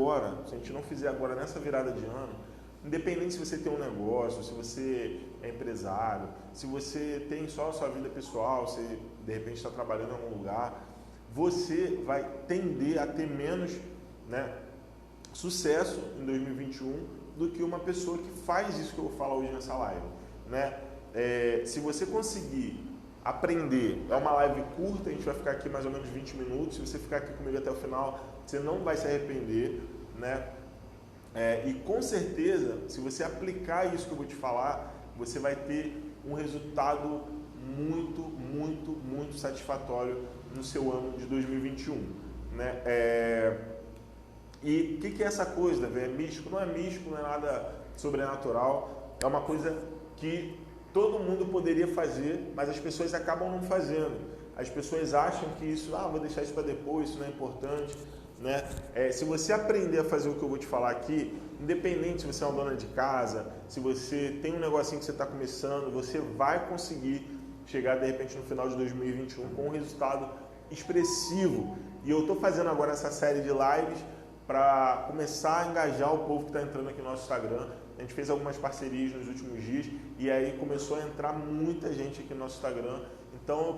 agora, se a gente não fizer agora nessa virada de ano, independente se você tem um negócio, se você é empresário, se você tem só a sua vida pessoal, se de repente está trabalhando em algum lugar, você vai tender a ter menos, né, sucesso em 2021 do que uma pessoa que faz isso que eu vou falar hoje nessa live, né? Se você conseguir aprender, é uma live curta, a gente vai ficar aqui mais ou menos 20 minutos, se você ficar aqui comigo até o final, você não vai se arrepender, né? E com certeza, se você aplicar isso que eu vou te falar, você vai ter um resultado muito, muito, muito satisfatório no seu ano de 2021, né? E o que é essa coisa, Davi? É místico? Não é místico, não é nada sobrenatural, é uma coisa que todo mundo poderia fazer, mas as pessoas acabam não fazendo. As pessoas acham que isso, vou deixar isso para depois, isso não é importante, né? Se você aprender a fazer o que eu vou te falar aqui, independente se você é uma dona de casa, se você tem um negocinho que você está começando, você vai conseguir chegar de repente no final de 2021 com um resultado expressivo. E eu estou fazendo agora essa série de lives para começar a engajar o povo que está entrando aqui no nosso Instagram. A gente fez algumas parcerias nos últimos dias e aí começou a entrar muita gente aqui no nosso Instagram. Então eu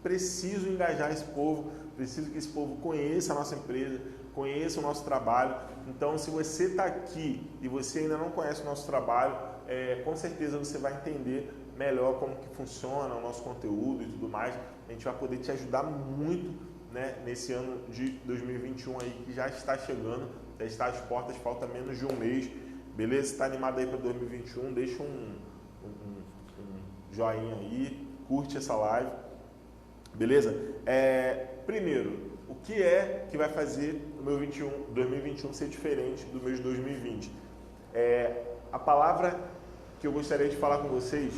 preciso engajar esse povo, preciso que esse povo conheça a nossa empresa, conheça o nosso trabalho. Então, se você está aqui e você ainda não conhece o nosso trabalho, com certeza você vai entender melhor como que funciona o nosso conteúdo e tudo mais. A gente vai poder te ajudar muito, né, nesse ano de 2021 aí que já está chegando, já está às portas, falta menos de um mês. Beleza? Está animado aí para 2021? Deixa um joinha aí, curte essa live, beleza? Primeiro, o que é que vai fazer o meu 2021 ser diferente do meu de 2020? A palavra que eu gostaria de falar com vocês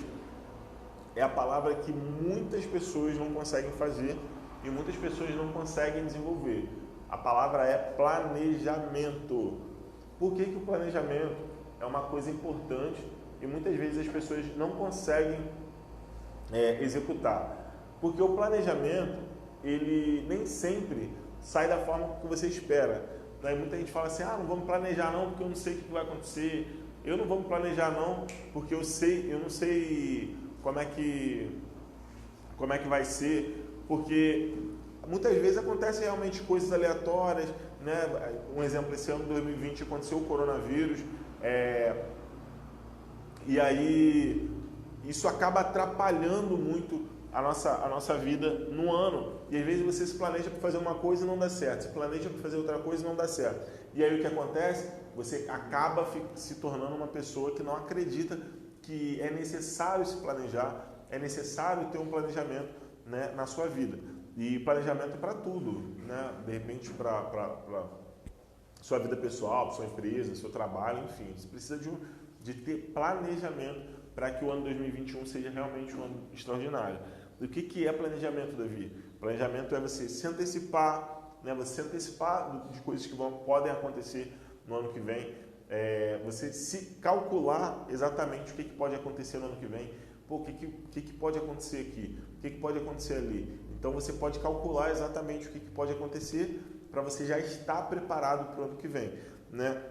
é a palavra que muitas pessoas não conseguem fazer e muitas pessoas não conseguem desenvolver. A palavra é planejamento. Por que o planejamento é uma coisa importante e muitas vezes as pessoas não conseguem executar? Porque o planejamento, ele nem sempre sai da forma que você espera. Daí muita gente fala assim, não vamos planejar não, porque eu não sei o que vai acontecer. Eu não vamos planejar não, porque eu não sei como é que vai ser. Porque muitas vezes acontecem realmente coisas aleatórias, né? Um exemplo, esse ano de 2020 aconteceu o coronavírus, e aí isso acaba atrapalhando muito a nossa vida no ano. E às vezes você se planeja para fazer uma coisa e não dá certo, se planeja para fazer outra coisa e não dá certo. E aí o que acontece? Você acaba se tornando uma pessoa que não acredita que é necessário se planejar, é necessário ter um planejamento, né, na sua vida. E planejamento para tudo, né? De repente para sua vida pessoal, para sua empresa, seu trabalho, enfim. Você precisa de ter planejamento para que o ano 2021 seja realmente um ano extraordinário. O que é planejamento, Davi? Planejamento é você se antecipar, né? Você se antecipar de coisas que podem acontecer no ano que vem. Você se calcular exatamente o que pode acontecer no ano que vem. O que pode acontecer aqui? O que pode acontecer ali? Então você pode calcular exatamente o que pode acontecer para você já estar preparado para o ano que vem, né?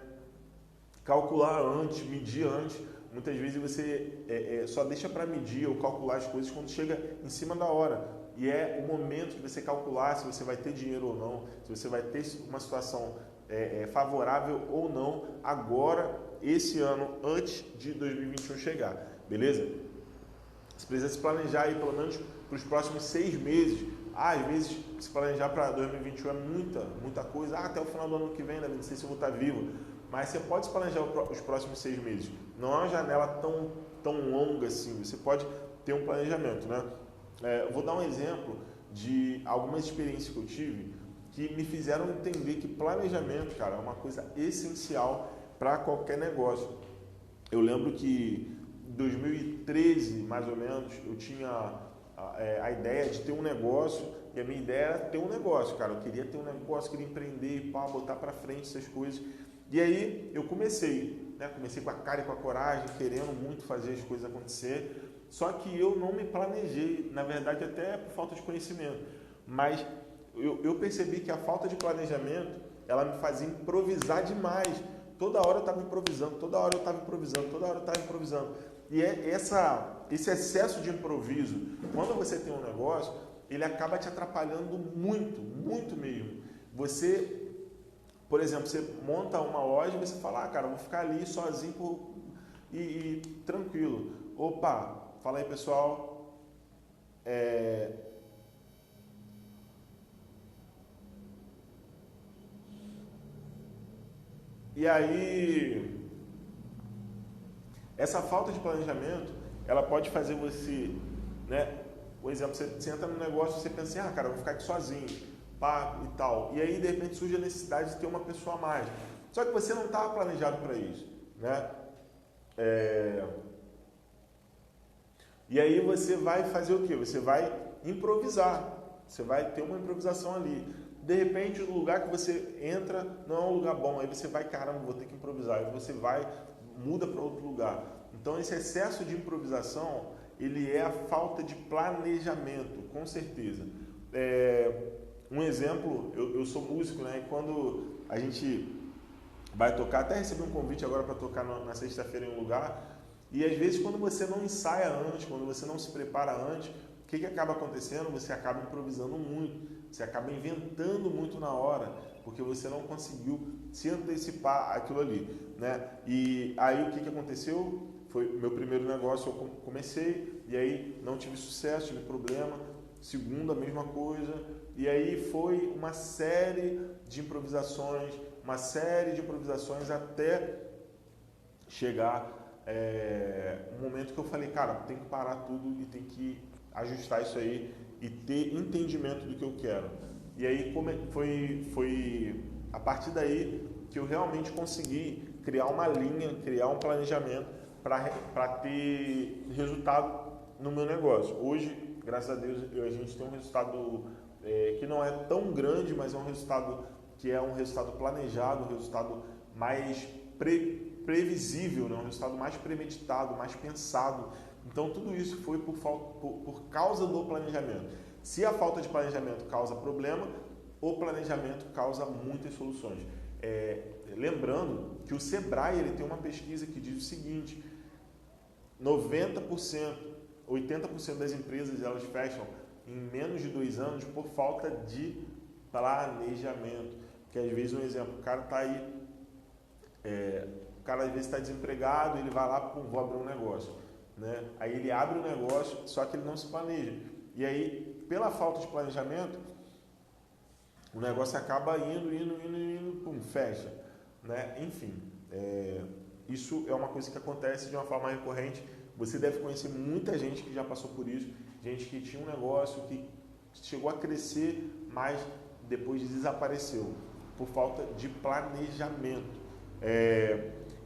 Calcular antes, medir antes. Muitas vezes você só deixa para medir ou calcular as coisas quando chega em cima da hora. E é o momento de você calcular se você vai ter dinheiro ou não, se você vai ter uma situação favorável ou não agora, esse ano, antes de 2021 chegar. Beleza? Você precisa se planejar aí pelo menos para os próximos 6 meses. Às vezes, se planejar para 2021 é muita coisa. Até o final do ano que vem, né? Não sei se eu vou estar vivo. Mas você pode se planejar os próximos 6 meses. Não é uma janela tão longa assim. Você pode ter um planejamento, né? Eu vou dar um exemplo de algumas experiências que eu tive que me fizeram entender que planejamento, cara, é uma coisa essencial para qualquer negócio. Eu lembro que em 2013, mais ou menos, eu tinha a ideia de ter um negócio, e a minha ideia era ter um negócio, cara. Eu queria ter um negócio, queria empreender, botar para frente essas coisas. E aí eu comecei, né? Comecei com a cara e com a coragem, querendo muito fazer as coisas acontecer. Só que eu não me planejei, na verdade até por falta de conhecimento. Mas eu percebi que a falta de planejamento ela me fazia improvisar demais. Toda hora eu estava improvisando, toda hora eu estava improvisando, toda hora eu estava improvisando. E esse excesso de improviso, quando você tem um negócio, ele acaba te atrapalhando muito, muito mesmo. Você, por exemplo, você monta uma loja e você fala, cara, vou ficar ali sozinho e tranquilo. Opa, fala aí, pessoal. E aí, essa falta de planejamento, ela pode fazer você, né? Por exemplo, você entra no negócio e você pensa assim, cara, eu vou ficar aqui sozinho, pá, e tal. E aí, de repente, surge a necessidade de ter uma pessoa a mais. Só que você não estava planejado para isso, né? E aí você vai fazer o quê? Você vai improvisar. Você vai ter uma improvisação ali. De repente, o lugar que você entra não é um lugar bom. Aí você vai, caramba, vou ter que improvisar. Aí você vai, muda para outro lugar. Então, esse excesso de improvisação, ele é a falta de planejamento, com certeza. Um exemplo, eu sou músico, né? E quando a gente vai tocar, até recebi um convite agora para tocar na sexta-feira em um lugar, e às vezes quando você não ensaia antes, quando você não se prepara antes, o que acaba acontecendo? Você acaba improvisando muito, você acaba inventando muito na hora, porque você não conseguiu se antecipar aquilo ali, né? E aí o que aconteceu? Foi o meu primeiro negócio, eu comecei, e aí não tive sucesso, tive problema. Segundo, a mesma coisa. E aí foi uma série de improvisações até chegar um momento que eu falei, cara, tem que parar tudo e tem que ajustar isso aí e ter entendimento do que eu quero. E aí foi a partir daí que eu realmente consegui criar uma linha, criar um planejamento para ter resultado no meu negócio. Hoje, graças a Deus, a gente tem um resultado que não é tão grande, mas é um resultado que é um resultado planejado, um resultado mais previsível, né? Um resultado mais premeditado, mais pensado. Então, tudo isso foi por causa do planejamento. Se a falta de planejamento causa problema, o planejamento causa muitas soluções. Lembrando que o Sebrae ele tem uma pesquisa que diz o seguinte, 90%, 80% das empresas elas fecham em menos de 2 anos por falta de planejamento. Que às vezes, um exemplo, o cara está aí, o cara às vezes está desempregado, ele vai lá, pum, vou abrir um negócio, né? Aí ele abre um negócio, só que ele não se planeja. E aí, pela falta de planejamento, o negócio acaba indo, pum, fecha, né? Enfim, isso é uma coisa que acontece de uma forma recorrente. Você deve conhecer muita gente que já passou por isso, gente que tinha um negócio que chegou a crescer, mas depois desapareceu por falta de planejamento.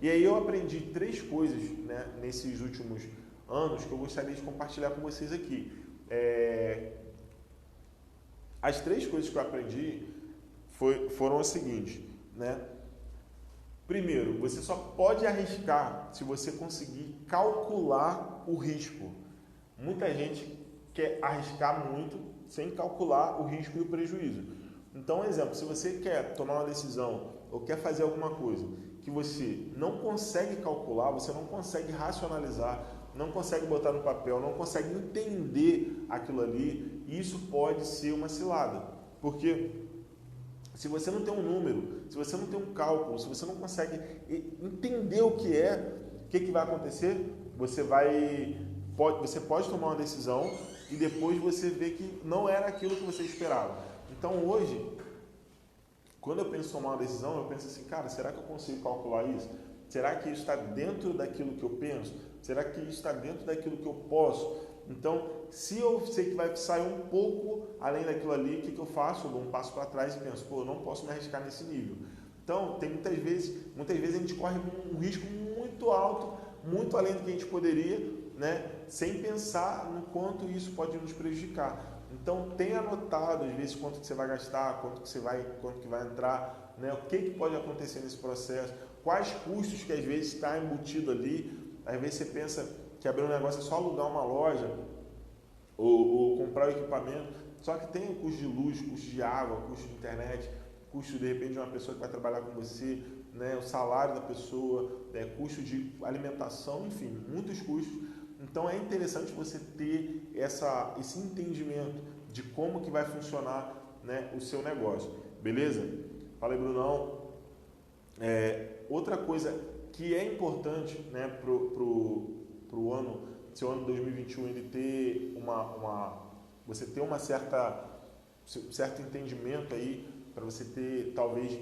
E aí eu aprendi 3 coisas, né, nesses últimos anos que eu gostaria de compartilhar com vocês aqui. As 3 coisas que eu aprendi foram as seguintes, né? Primeiro, você só pode arriscar se você conseguir calcular o risco. Muita gente quer arriscar muito sem calcular o risco e o prejuízo. Então, exemplo, se você quer tomar uma decisão ou quer fazer alguma coisa que você não consegue calcular, você não consegue racionalizar, não consegue botar no papel, não consegue entender aquilo ali, isso pode ser uma cilada. Porque se você não tem um número, se você não tem um cálculo, se você não consegue entender o que vai acontecer, você pode tomar uma decisão e depois você vê que não era aquilo que você esperava. Então hoje, quando eu penso em tomar uma decisão, eu penso assim, cara, será que eu consigo calcular isso? Será que isso está dentro daquilo que eu penso? Será que isso está dentro daquilo que eu posso? Então, se eu sei que vai sair um pouco além daquilo ali, o que eu faço? Eu dou um passo para trás e penso, eu não posso me arriscar nesse nível. Então, tem muitas vezes a gente corre um risco muito alto, muito além do que a gente poderia, né? Sem pensar no quanto isso pode nos prejudicar. Então, tenha anotado, às vezes, quanto que você vai gastar, quanto que vai entrar, né? O que pode acontecer nesse processo, quais custos que às vezes está embutido ali. Às vezes você pensa que abrir um negócio é só alugar uma loja ou comprar o equipamento, só que tem o custo de luz, custo de água, custo de internet, custo de repente de uma pessoa que vai trabalhar com você, né, o salário da pessoa, custo de alimentação, enfim, muitos custos. Então é interessante você ter esse entendimento de como que vai funcionar, né, o seu negócio, beleza? Fala aí, Brunão. Outra coisa que é importante, né, pro ano, seu ano 2021, ele ter você ter certo entendimento aí, para você ter talvez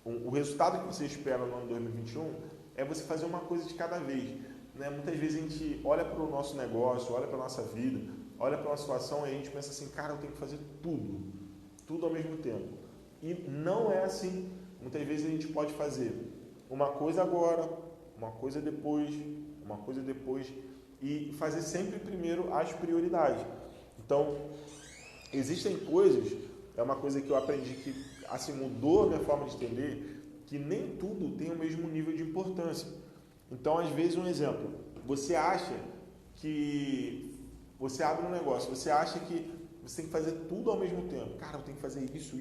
o resultado que você espera no ano 2021 é você fazer uma coisa de cada vez, né? Muitas vezes a gente olha para o nosso negócio, olha para a nossa vida, olha para uma situação e a gente pensa assim, cara, eu tenho que fazer tudo ao mesmo tempo. E não é assim. Muitas vezes a gente pode fazer uma coisa agora, uma coisa depois e fazer sempre primeiro as prioridades. Então, existem coisas, é uma coisa que eu aprendi que assim mudou a minha forma de entender, que nem tudo tem o mesmo nível de importância. Então, às vezes, um exemplo, você acha que você abre um negócio, você acha que você tem que fazer tudo ao mesmo tempo. Cara, eu tenho que fazer isso,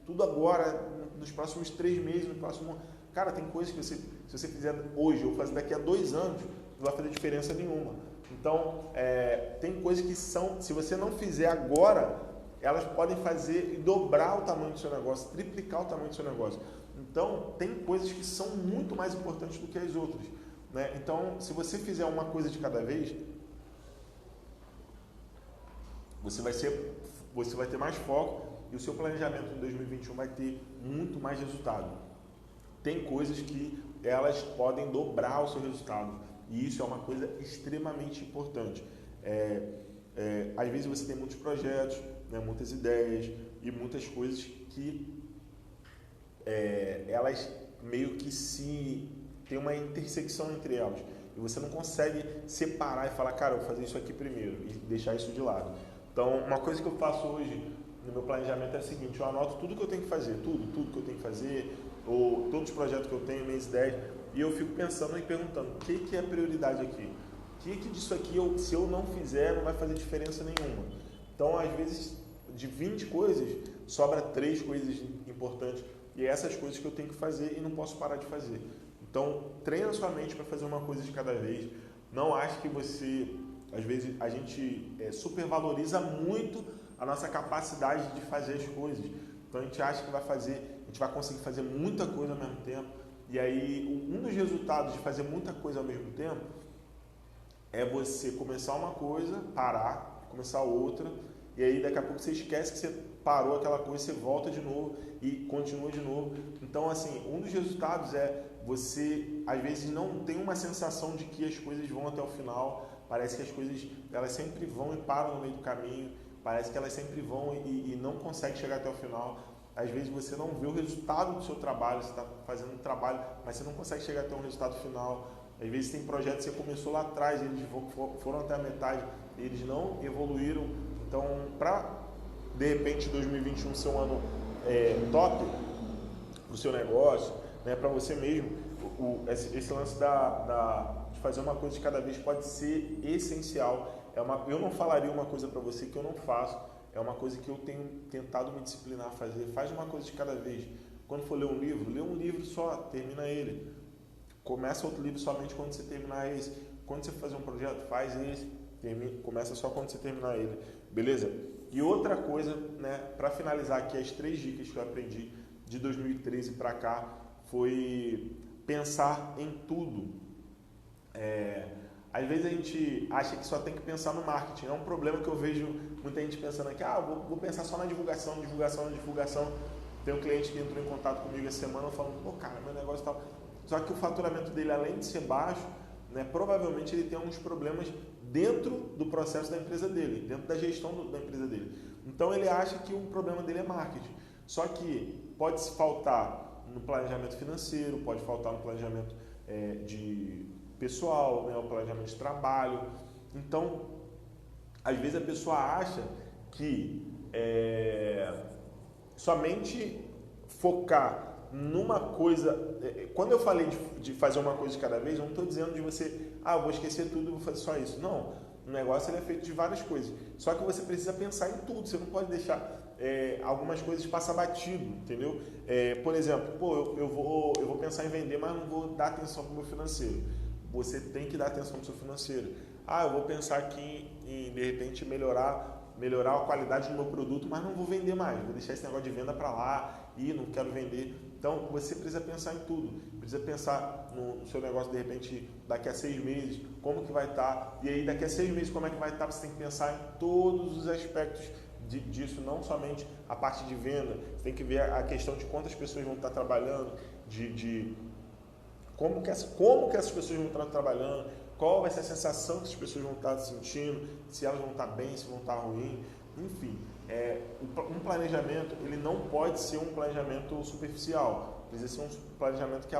tudo agora, nos próximos 3 meses, no próximo... Cara, tem coisas que se você fizer hoje ou fazer daqui a 2 anos, não vai fazer diferença nenhuma. Então, tem coisas que se você não fizer agora, elas podem fazer e dobrar o tamanho do seu negócio, triplicar o tamanho do seu negócio. Então, tem coisas que são muito mais importantes do que as outras, né? Então, se você fizer uma coisa de cada vez, você vai ter mais foco e o seu planejamento em 2021 vai ter muito mais resultado. Tem coisas que elas podem dobrar o seu resultado e isso é uma coisa extremamente importante. Às vezes você tem muitos projetos, né, muitas ideias e muitas coisas que elas meio que tem uma intersecção entre elas e você não consegue separar e falar, cara, eu vou fazer isso aqui primeiro e deixar isso de lado. Então, uma coisa que eu faço hoje no meu planejamento é a seguinte, eu anoto tudo que eu tenho que fazer, tudo que eu tenho que fazer, ou todos os projetos que eu tenho, minhas ideias, e eu fico pensando e perguntando, o que é prioridade aqui? O que disso aqui, se eu não fizer, não vai fazer diferença nenhuma? Então, às vezes, de 20 coisas, sobra 3 coisas importantes, e é essas coisas que eu tenho que fazer e não posso parar de fazer. Então, treina sua mente para fazer uma coisa de cada vez. Não ache que você... Às vezes, a gente supervaloriza muito a nossa capacidade de fazer as coisas. Então, a gente acha que a gente vai conseguir fazer muita coisa ao mesmo tempo. E aí, um dos resultados de fazer muita coisa ao mesmo tempo é você começar uma coisa, parar, começar outra, e aí daqui a pouco você esquece que você parou aquela coisa, você volta de novo e continua de novo. Então, assim, um dos resultados é você, às vezes, não tem uma sensação de que as coisas vão até o final, parece que as coisas, elas sempre vão e param no meio do caminho, parece que elas sempre vão e não conseguem chegar até o final. Às vezes você não vê o resultado do seu trabalho, você está fazendo um trabalho, mas você não consegue chegar até um resultado final. Às vezes tem projetos que você começou lá atrás, eles foram até a metade, eles não evoluíram. Então, para, de repente, 2021 ser um ano top para o seu negócio, né, para você mesmo, esse lance de fazer uma coisa de cada vez pode ser essencial. Eu não falaria uma coisa para você que eu não faço, é uma coisa que eu tenho tentado me disciplinar a fazer. Faz uma coisa de cada vez. Quando for ler um livro só, termina ele. Começa outro livro somente quando você terminar esse. Quando você fazer um projeto, faz esse. Começa só quando você terminar ele. Beleza? E outra coisa, né, para finalizar aqui, as 3 dicas que eu aprendi de 2013 para cá foi pensar em tudo. Às vezes a gente acha que só tem que pensar no marketing. É um problema que eu vejo muita gente pensando aqui, vou pensar só na divulgação. Tem um cliente que entrou em contato comigo essa semana falando, pô, cara, meu negócio tal. Só que o faturamento dele, além de ser baixo, né, provavelmente ele tem alguns problemas dentro do processo da empresa dele, dentro da gestão da empresa dele. Então ele acha que o problema dele é marketing. Só que pode faltar no planejamento financeiro, pode faltar no planejamento de pessoal, né, o planejamento de trabalho. Então, às vezes a pessoa acha que somente focar numa coisa... Quando eu falei de fazer uma coisa de cada vez, eu não estou dizendo de você, eu vou esquecer tudo e vou fazer só isso. Não, o negócio ele é feito de várias coisas. Só que você precisa pensar em tudo, você não pode deixar... algumas coisas passam batido, entendeu? Por exemplo, eu vou pensar em vender, mas não vou dar atenção para o meu financeiro. Você tem que dar atenção para o seu financeiro. Eu vou pensar aqui em de repente melhorar a qualidade do meu produto, mas não vou vender mais, vou deixar esse negócio de venda para lá e não quero vender. Então, você precisa pensar em tudo, precisa pensar no seu negócio, de repente, daqui a 6 meses, como que vai estar, e aí daqui a 6 meses como é que vai estar, você tem que pensar em todos os aspectos disso, não somente a parte de venda, você tem que ver a questão de quantas pessoas vão estar trabalhando, de como que essas pessoas vão estar trabalhando, qual vai ser a sensação que as pessoas vão estar sentindo, se elas vão estar bem, se vão estar ruim, enfim. Um planejamento, ele não pode ser um planejamento superficial, precisa ser um planejamento que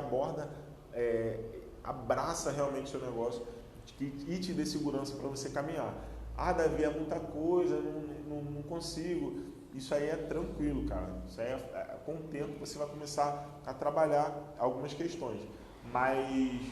abraça realmente o seu negócio e te dê segurança para você caminhar. Davi, é muita coisa, não consigo. Isso aí é tranquilo, cara. Isso aí com o tempo você vai começar a trabalhar algumas questões. Mas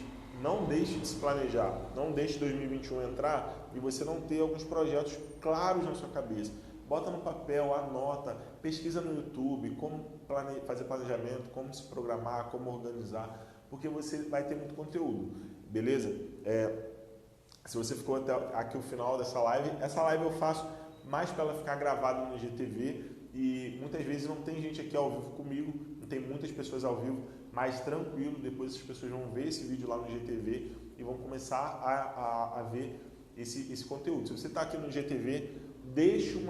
não deixe de se planejar, não deixe 2021 entrar e você não ter alguns projetos claros na sua cabeça. Bota no papel, anota, pesquisa no YouTube, como fazer planejamento, como se programar, como organizar, porque você vai ter muito conteúdo, beleza? Se você ficou até aqui o final dessa live, essa live eu faço mais para ela ficar gravada no IGTV e muitas vezes não tem gente aqui ao vivo comigo, não tem muitas pessoas ao vivo, mas tranquilo, depois essas pessoas vão ver esse vídeo lá no IGTV e vão começar a ver esse conteúdo. Se você está aqui no IGTV, deixe um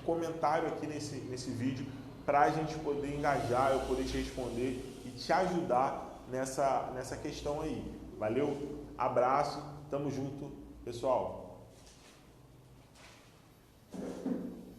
comentário aqui nesse vídeo para a gente poder engajar, eu poder te responder e te ajudar nessa questão aí. Valeu? Abraço, tamo junto, pessoal.